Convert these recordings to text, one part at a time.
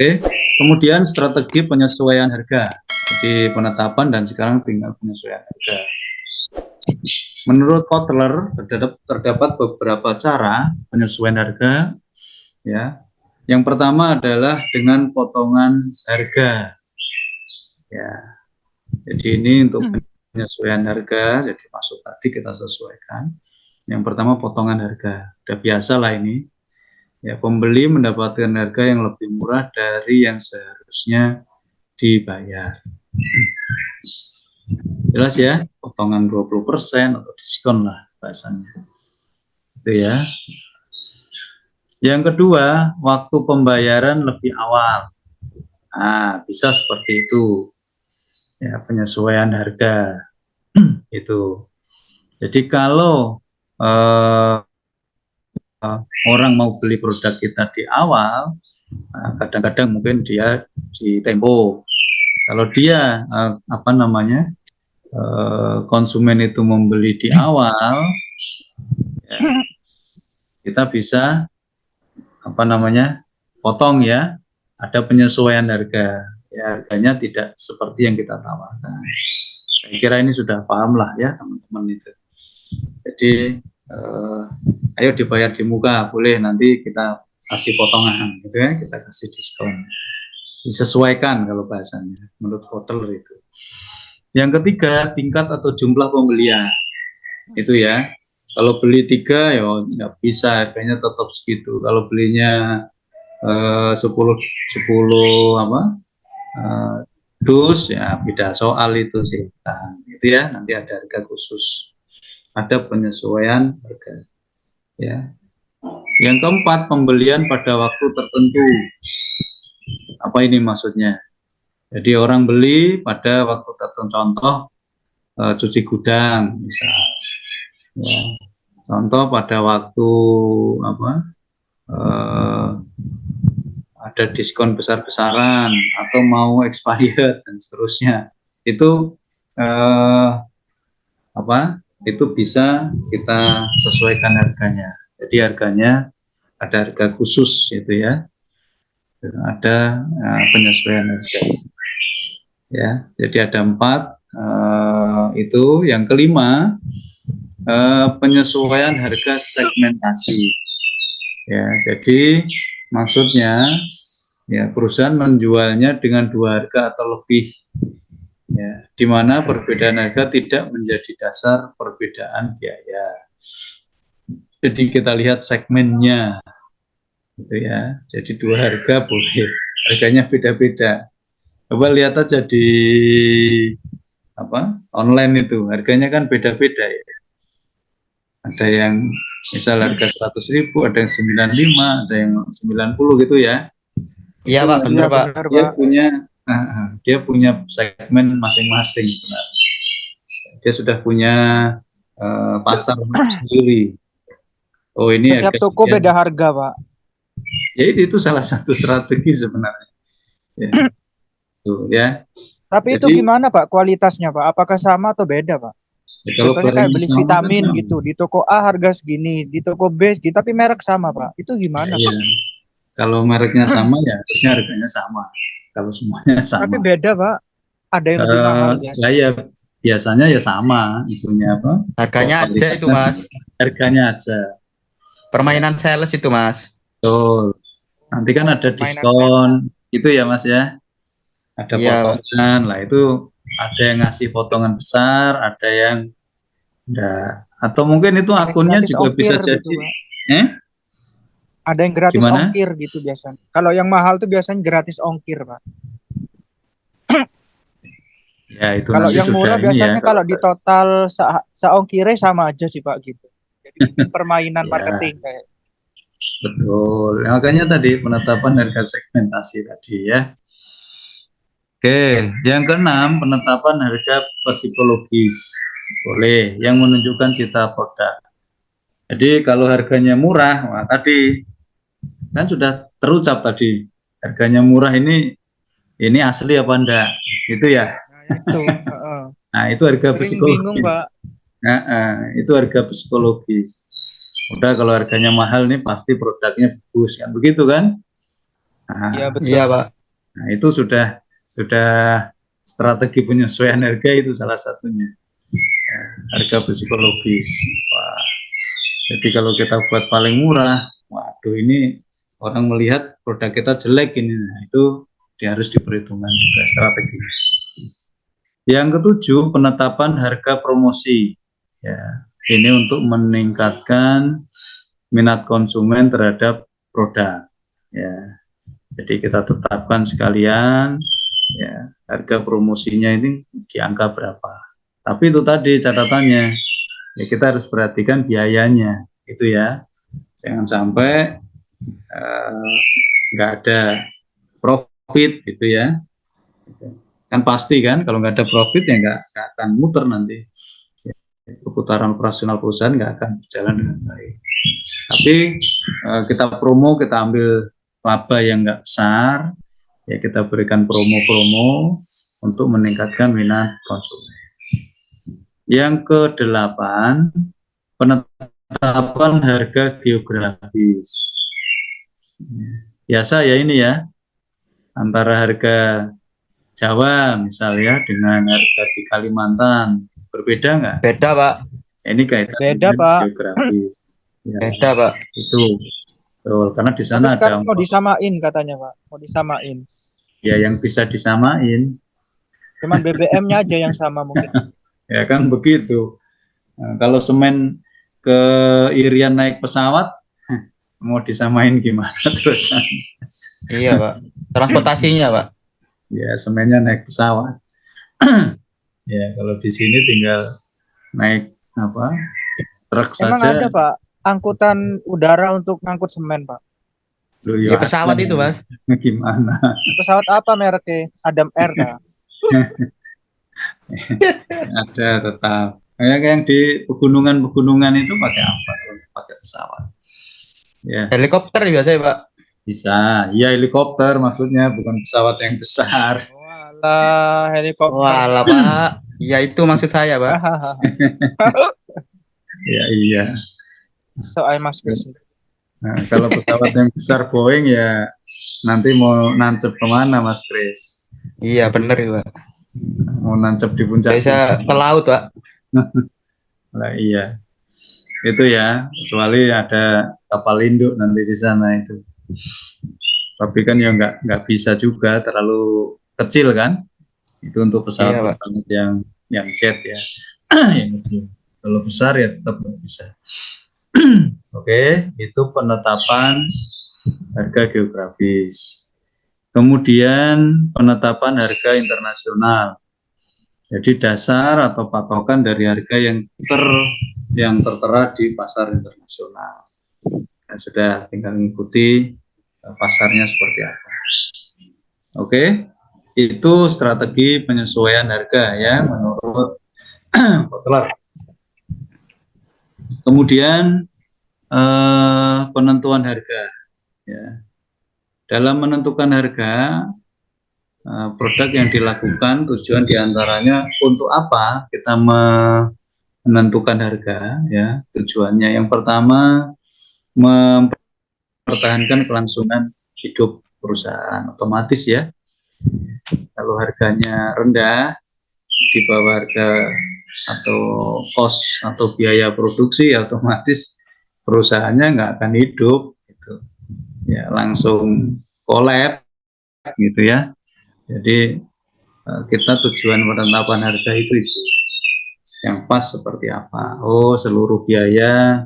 Oke. Kemudian strategi penyesuaian harga. Jadi penetapan dan sekarang tinggal penyesuaian harga. Menurut Kotler terdapat beberapa cara penyesuaian harga, ya. Yang pertama adalah dengan potongan harga, ya. Jadi ini untuk penyesuaian harga, jadi masuk tadi kita sesuaikan. Yang pertama potongan harga, udah biasa lah ini. Ya, pembeli mendapatkan harga yang lebih murah dari yang seharusnya dibayar. Jelas ya, potongan 20% atau diskon lah bahasanya. Itu ya. Yang kedua, waktu pembayaran lebih awal. Nah, bisa seperti itu. Ya, penyesuaian harga itu. Jadi kalau orang mau beli produk kita di awal, kadang-kadang mungkin dia di tempo. Kalau dia konsumen itu membeli di awal, ya, kita bisa potong ya, ada penyesuaian harga. Ya, harganya tidak seperti yang kita tawarkan. Saya kira ini sudah paham lah ya teman-teman itu. Jadi ayo dibayar di muka, boleh, nanti kita kasih potongan gitu ya, kita kasih diskon. Disesuaikan kalau bahasanya menurut Kotler itu. Yang ketiga, tingkat atau jumlah pembelian. Itu ya. Kalau beli 3 ya nggak bisa, harganya tetap segitu. Kalau belinya 10 dus ya beda soal itu sih. Nah, itu ya, nanti ada harga khusus. Ada penyesuaian harga. Ya. Yang keempat, pembelian pada waktu tertentu. Apa ini maksudnya? Jadi orang beli pada waktu tertentu, contoh cuci gudang misal. Ya. Contoh pada waktu ada diskon besar-besaran atau mau expired dan seterusnya. Itu itu bisa kita sesuaikan harganya. Jadi harganya ada harga khusus itu ya. Ada penyesuaian harga. Ya, jadi ada 4 itu. Yang kelima, penyesuaian harga segmentasi. Ya, jadi maksudnya ya perusahaan menjualnya dengan 2 harga atau lebih. Ya, di mana perbedaan harga tidak menjadi dasar perbedaan biaya. Jadi kita lihat segmennya, gitu ya. Jadi 2 harga boleh, harganya beda-beda. Coba lihat aja di online itu, harganya kan beda-beda ya. Ada yang misal harga 100.000, ada yang 95, ada yang 90 gitu ya. Iya Pak, benar Pak. Dia punya segmen masing-masing sebenarnya. Dia sudah punya pasar sendiri. Oh, ini setiap toko beda harga Pak. Ya itu salah satu strategi sebenarnya. Ya. Tuh, ya. Tapi jadi, itu gimana Pak kualitasnya Pak? Apakah sama atau beda Pak? Ya, kalau kayak beli vitamin kan gitu, di toko A harga segini, di toko B segini, tapi merek sama Pak. Itu gimana ya, Pak? Ya. Kalau mereknya sama ya harusnya harganya sama. Kalau semuanya sama. Tapi beda Pak. Ada yang lebih mahal biasanya. Ya, biasanya ya sama itunya apa? Harganya aja itu Mas. Harganya aja. Permainan sales itu Mas. Betul. Nanti kan ada diskon itu ya Mas ya. Ada potongan lah, itu ada yang ngasih potongan besar, ada yang enggak. Atau mungkin itu akunnya juga bisa jadi gitu, ada yang gratis ongkir gitu biasanya. Kalau yang mahal tuh biasanya gratis ongkir Pak. Ya, itu kalau yang murah biasanya ya, kalau di total seongkirnya sama aja sih Pak gitu. Jadi permainan marketing kayak. Betul. Makanya tadi penetapan harga segmentasi tadi ya. Oke, yang keenam, penetapan harga psikologis. Boleh, yang menunjukkan cita produk. Jadi kalau harganya murah, wah tadi kan sudah terucap tadi, harganya murah ini asli apa enggak? Itu ya. Nah, itu harga psikologis. Bingung, Pak. Itu harga psikologis. Udah kalau harganya mahal nih pasti produknya bagus kan, begitu kan? Nah, Iya betul. Iya, Pak. nah, itu sudah strategi penyesuaian harga, itu salah satunya. Ya, harga psikologis. Wah, jadi kalau kita buat paling murah, waduh ini orang melihat produk kita jelek ini. Nah, itu harus diperhitungkan juga strategi. Yang ketujuh, penetapan harga promosi. Ya, ini untuk meningkatkan minat konsumen terhadap produk. Ya, jadi kita tetapkan sekalian ya harga promosinya ini di angka berapa. Tapi itu tadi catatannya, ya kita harus perhatikan biayanya, itu ya. Jangan sampai nggak ada profit gitu ya. Kan pasti kan kalau nggak ada profit ya nggak akan muter nanti. Perputaran operasional perusahaan nggak akan berjalan dengan baik. Tapi kita promo, kita ambil laba yang nggak besar, ya kita berikan promo-promo untuk meningkatkan minat konsumen. Yang kedelapan, penetapan harga geografis. Biasa ya ini ya, antara harga Jawa misalnya dengan harga di Kalimantan berbeda nggak? Beda, Pak. Ini kaitan Beda, dengan Pak. geografis. Ya, Beda, Pak. itu betul, karena di Tapi sana ada sekarang mau disamain katanya, Pak. Mau disamain. ya yang bisa disamain, Cuman BBM-nya aja yang sama mungkin. ya kan begitu. Nah, kalau semen ke Irian naik pesawat, mau disamain gimana terusan? Iya, Pak. Transportasinya, Pak. Ya semennya naik pesawat. Ya kalau di sini tinggal naik apa? Truk Emang saja. ada, Pak, angkutan udara untuk ngangkut semen, Pak? Loh, Ya, ya pesawat ada. itu, Mas. Gimana? Pesawat apa mereknya? Adam Air, Pak? Ada tetap. Kayak yang di pegunungan-pegunungan itu pakai apa? Pakai pesawat. Ya Helikopter biasanya, Pak. bisa. Ya helikopter maksudnya, bukan pesawat yang besar. Walah, helikopter. Walah, Pak. Ya itu maksud saya, Pak. Ya iya. Soal Mas Kris. Nah, kalau pesawat yang besar Boeing ya nanti mau nancep kemana Mas Kris? Iya, bener itu, Pak. Mau nancep di puncak Bisa gunung. ke laut, Pak. Nah, iya. Itu ya, kecuali ada kapal induk nanti di sana itu. Tapi kan ya nggak bisa juga, terlalu kecil kan? Itu untuk Iya, Pak. pesawat-pesawat yang jet ya, yang kecil. Kalau besar ya tetap nggak bisa. Oke, itu penetapan harga geografis. Kemudian penetapan harga internasional. Jadi dasar atau patokan dari harga yang tertera di pasar internasional. Nah, sudah tinggal mengikuti pasarnya seperti apa. Oke, itu strategi penyesuaian harga ya menurut Kotler. Kemudian penentuan harga. Ya. Dalam menentukan harga produk yang dilakukan tujuan diantaranya untuk apa kita menentukan harga ya, tujuannya yang pertama mempertahankan kelangsungan hidup perusahaan, otomatis ya kalau harganya rendah di bawah harga atau cost atau biaya produksi ya otomatis perusahaannya nggak akan hidup gitu ya, langsung collab gitu ya. Jadi kita tujuan penetapan harga itu yang pas seperti apa. Oh, seluruh biaya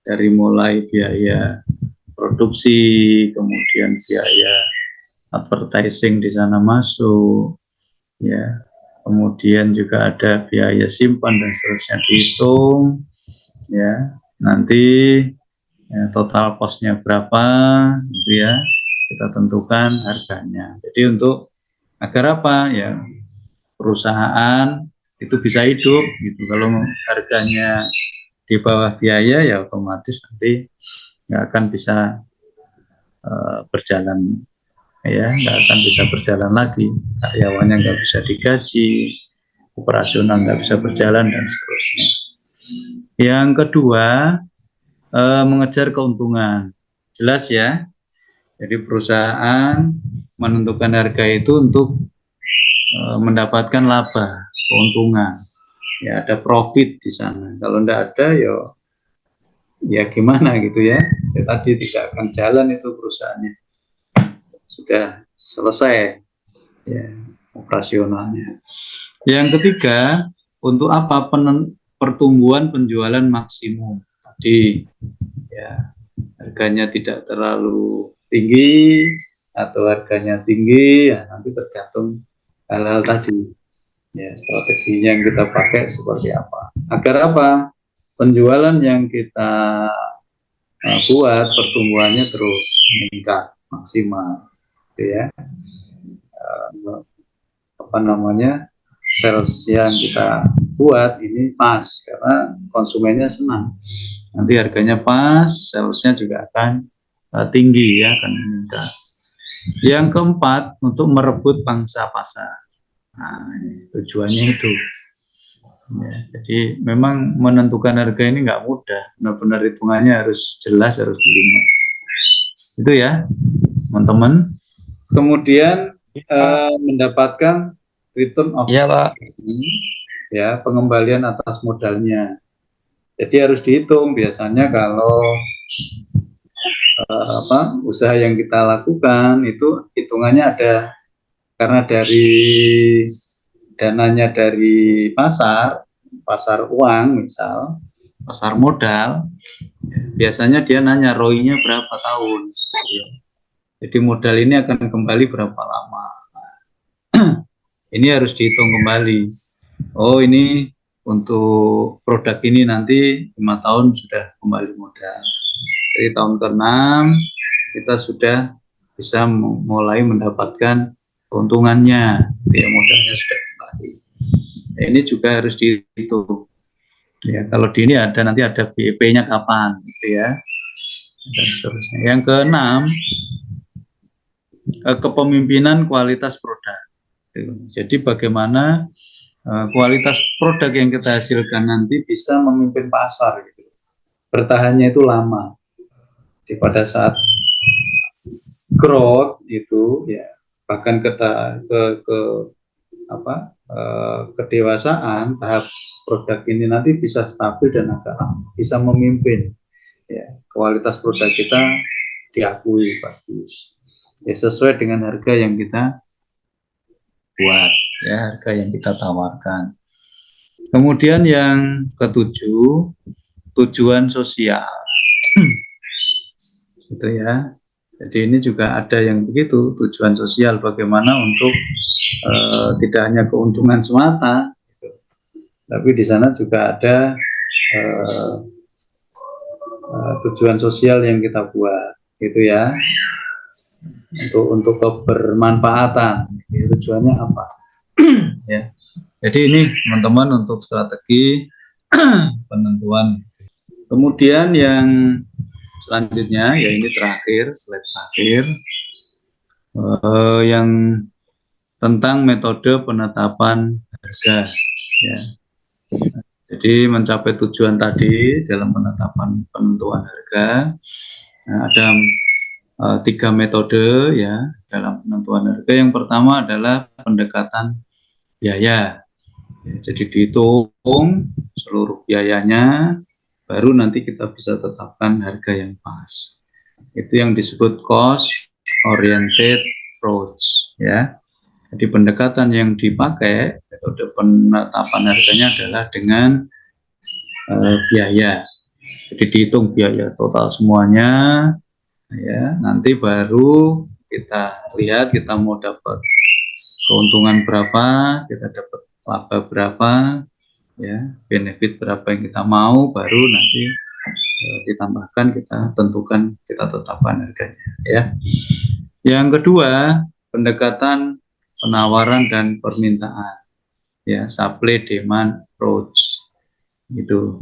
dari mulai biaya produksi, kemudian biaya advertising di sana masuk, ya. Kemudian juga ada biaya simpan dan seterusnya dihitung, ya. Nanti ya, total cost-nya berapa, gitu ya. Kita tentukan harganya. Jadi untuk agar apa ya? Perusahaan itu bisa hidup gitu. Kalau harganya di bawah biaya ya otomatis nanti nggak akan bisa berjalan ya, nggak akan bisa berjalan lagi, karyawannya nggak bisa digaji, operasional nggak bisa berjalan dan seterusnya. Yang kedua mengejar keuntungan, jelas ya. Jadi perusahaan menentukan harga itu untuk mendapatkan laba, keuntungan. Ya ada profit di sana. Kalau tidak ada ya gimana gitu ya. Tadi tidak akan jalan itu perusahaannya. Sudah selesai ya operasionalnya. Yang ketiga, untuk apa pertumbuhan penjualan maksimum. Tadi ya harganya tidak terlalu tinggi atau harganya tinggi, ya nanti tergantung hal-hal tadi. Ya, strateginya yang kita pakai seperti apa. Agar apa? Penjualan yang kita buat pertumbuhannya terus meningkat maksimal, gitu ya. Apa namanya? Sales yang kita buat ini pas karena konsumennya senang. Nanti harganya pas, salesnya juga akan tinggi ya, akan meningkat. Yang keempat, untuk merebut pangsa pasar. Nah, tujuannya itu. Ya, jadi memang menentukan harga ini nggak mudah, benar-benar hitungannya harus jelas, harus jelimet. Itu ya, teman-teman. Kemudian mendapatkan return of Iya, Pak. ya, pengembalian atas modalnya. Jadi harus dihitung biasanya kalau usaha yang kita lakukan itu hitungannya ada, karena dari dananya dari pasar uang misal, pasar modal, biasanya dia nanya ROI-nya berapa tahun. Jadi modal ini akan kembali berapa lama. Ini harus dihitung kembali. Oh, ini untuk produk ini nanti 5 tahun sudah kembali modal. Dari tahun ke-6 kita sudah bisa mulai mendapatkan keuntungannya, ya modalnya sudah kembali. Nah, ini juga harus dihitung. Ya, kalau di ini ada nanti ada BEP-nya kapan, gitu ya. Dan seterusnya. Yang keenam, kepemimpinan kualitas produk. Jadi bagaimana kualitas produk yang kita hasilkan nanti bisa memimpin pasar, gitu. Bertahannya itu lama. Jadi pada saat growth itu ya bahkan kedewasaan tahap produk ini nanti bisa stabil dan agak lama, bisa memimpin ya, kualitas produk kita diakui pasti ya, sesuai dengan harga yang kita buat ya, harga yang kita tawarkan. Kemudian yang ketujuh, tujuan sosial. Gitu ya. Jadi ini juga ada yang begitu, tujuan sosial, bagaimana untuk tidak hanya keuntungan semata, gitu. Tapi di sana juga ada tujuan sosial yang kita buat, gitu ya, untuk kebermanfaatan. Jadi, tujuannya apa? Ya. Jadi ini teman-teman untuk strategi penentuan. Kemudian yang selanjutnya, ya ini terakhir, slide terakhir, yang tentang metode penetapan harga. Ya. Jadi mencapai tujuan tadi dalam penetapan penentuan harga, nah, ada 3 metode ya dalam penentuan harga. Yang pertama adalah pendekatan biaya. Ya, jadi dihitung seluruh biayanya, baru nanti kita bisa tetapkan harga yang pas. Itu yang disebut cost oriented approach ya. Jadi pendekatan yang dipakai, metode penetapan harganya adalah dengan biaya. Jadi dihitung biaya total semuanya ya, nanti baru kita lihat kita mau dapat keuntungan berapa, kita dapat laba berapa, ya, benefit berapa yang kita mau, baru nanti ditambahkan, kita tentukan, kita tetapkan harganya ya. Yang kedua, pendekatan penawaran dan permintaan ya, supply demand approach gitu.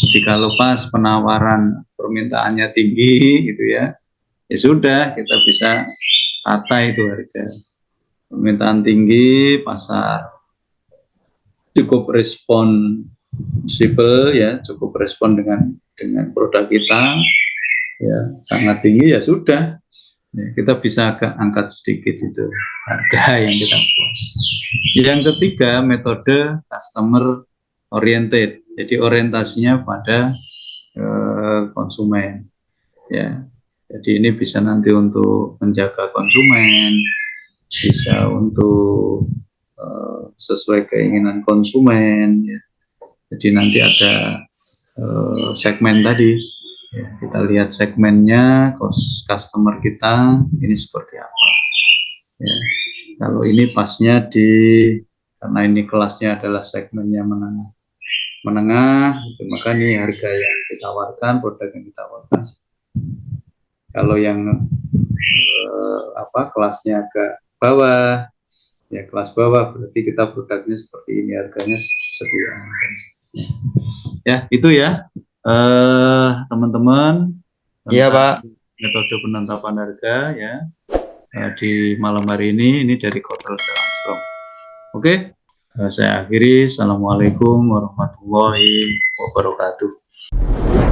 Jadi kalau pas penawaran permintaannya tinggi gitu ya, ya sudah, kita bisa tata itu harga. Permintaan tinggi, pasar cukup responsibel ya, cukup respon dengan produk kita ya, sangat tinggi, ya sudah, Ya, kita bisa agak angkat sedikit itu harga yang kita buat. Yang ketiga, metode customer oriented. Jadi orientasinya pada konsumen. Ya, jadi ini bisa nanti untuk menjaga konsumen, bisa untuk sesuai keinginan konsumen. Ya. Jadi nanti ada segmen tadi. Ya, kita lihat segmennya, customer kita ini seperti apa. Ya, kalau ini pasnya karena ini kelasnya adalah segmennya menengah, maka ini harga yang ditawarkan, produk yang ditawarkan. Kalau yang kelasnya agak bawah, ya kelas bawah, berarti kita produknya seperti ini, harganya sekian. Ya, itu ya. Teman-teman, Iya, Pak. metode penetapan harga ya di malam hari ini dari Kotel Armstrong. Oke, saya akhiri. Assalamualaikum warahmatullahi wabarakatuh.